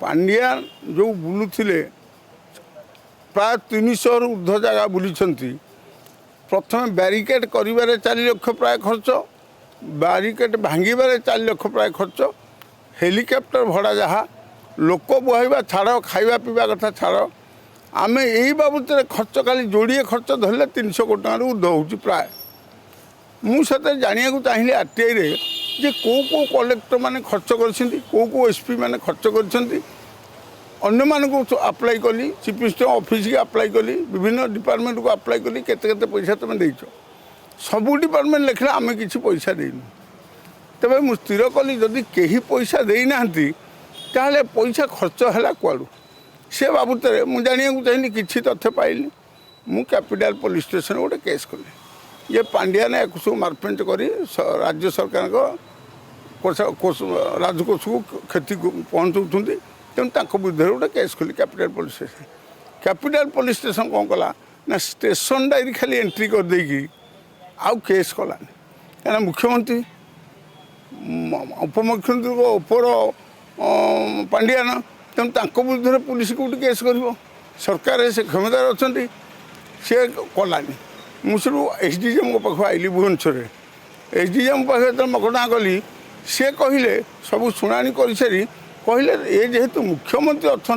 पांड्या जो बुलूले प्राय 300 ऊर्ध्व जगह बुली प्रथम बैरिकेड कर 4 लाख प्राय खर्च बैरिकेड भांगे 4 लाख प्राय खर्च हेलिकप्टर भड़ा जहाँ लोक बुहाइबा छाड़ खाइबा पीवा कथा छाड़ आम यही बाबद खर्च खाली जोड़े खर्च धरले 300 कोटी टकर ऊर्ध्व हो प्राय मुझे जाना चाहिए आरटीआई रे जे को कलेक्टर माने खर्च कर एसपी माने खर्च कर अन्य मानक अप्लाई कली चीफ मिनिस्टर ऑफिस की अप्लाई कली विभिन्न डिपार्टमेंट को अप्लाई कली केते पैसा तुम देच सबू डिपार्टमेंट लिखला आम किसी पैसा देनु तेज मुझे स्थिर कली जदि कहीं पैसा देना ताहले पैसा खर्च है कुआड़ू से बाबद मुझे जाना चाहिए किसी तथ्य पाइली मु कैपिटल पुलिस स्टेशन गोटे केस कली ये पांड्या ने सब मारपेंट कर राज्य सरकार राजकोष को क्षति पहुँचाऊँ तेणु विरुद्ध गोटे केस खोली कैपिटल पुलिस स्टेशन कौन कला ना स्टेशन डायरी खाली एंट्री कर देगी आउ केस कलानी क्या मुख्यमंत्री उपमुख्यमंत्री को ऊपर पांड्यान तेणु विरुद्ध पुलिस कौट केस कर सरकार से क्षमतार अच्छा सी कलानी मुझे एसडीएम पाख आईली भुवनेश्वर एसडीएम पाखे मकड़ा गली सी कहले सब शुणाणी कर सारी कहले ये जेहेतु मुख्यमंत्री अच्छा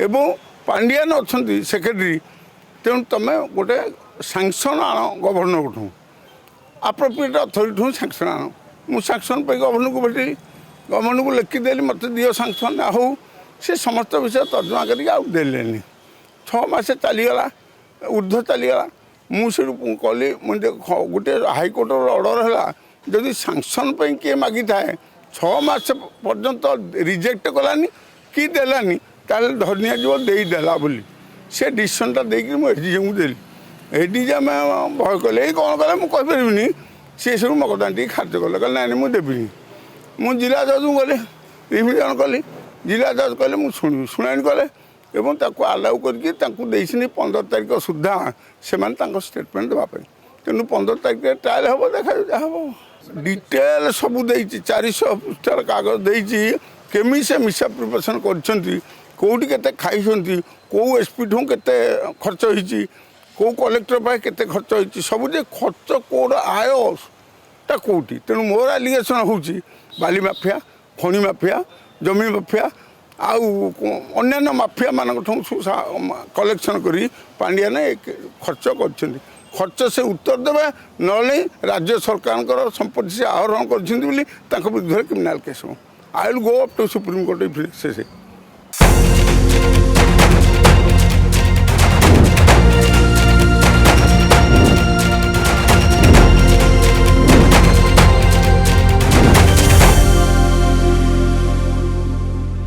एवं पांड्यान अच्छा सेक्रेटरी तेणु तुम गोटे सांक्शन आण गवर्नर को अप्रोप्रिएट अथॉरिटी सांक्शन आण मु सांक्शन पे गवर्नर को भेटली गवर्नर को लिखिदेली मत दियो सांक्शन हो सी समस्त विषय तर्जमा करदेले 6 मास चलीगला ऊर्ध्व चलीगला मुझे कली गोटे हाइकोर्ट ऑर्डर है जदि सांक्शन पे किए मागी थाए 6 मास पर्यंत रिजेक्ट कलानी कि देलानी ताले धरनिया जीव देदेला बोली से डिसीजनटा देकर मुझे एसडीएम को देली एसडीएम भय कले कौन कले मुझे कहीपरि सी सब मकदा टी खार्ज कले कहले ना मुझे देवी मुझे जिला जज को गली रिविजन कली जिला जज कहले मुझे शुणाणी कले एवं आलाउ करके 15 तारीख सुधा से स्टेटमेंट देवाई तेणु 15 तारीख ट्रायल हम देखा जहाँ हम डिटेल सब 400 पृष्ठार कागज देती केमी से मिसा प्रिपरेसन करोटी के खाई कौ एसपी ठूँ के खर्च होती कौ कलेक्टर पाए के खर्च होती सब खर्च कौड़ आयटा कौटी तेणु मोर एलिगेशन हूँ बाली माफिया खनि माफिया जमी माफिया आउ अन्य माफिया मान कलेक्शन करी पांड्या ने खर्च कर से उत्तर देवे ना राज्य सरकार संपत्ति से आहरण कर विरुद्ध criminal case I will go up to supreme court से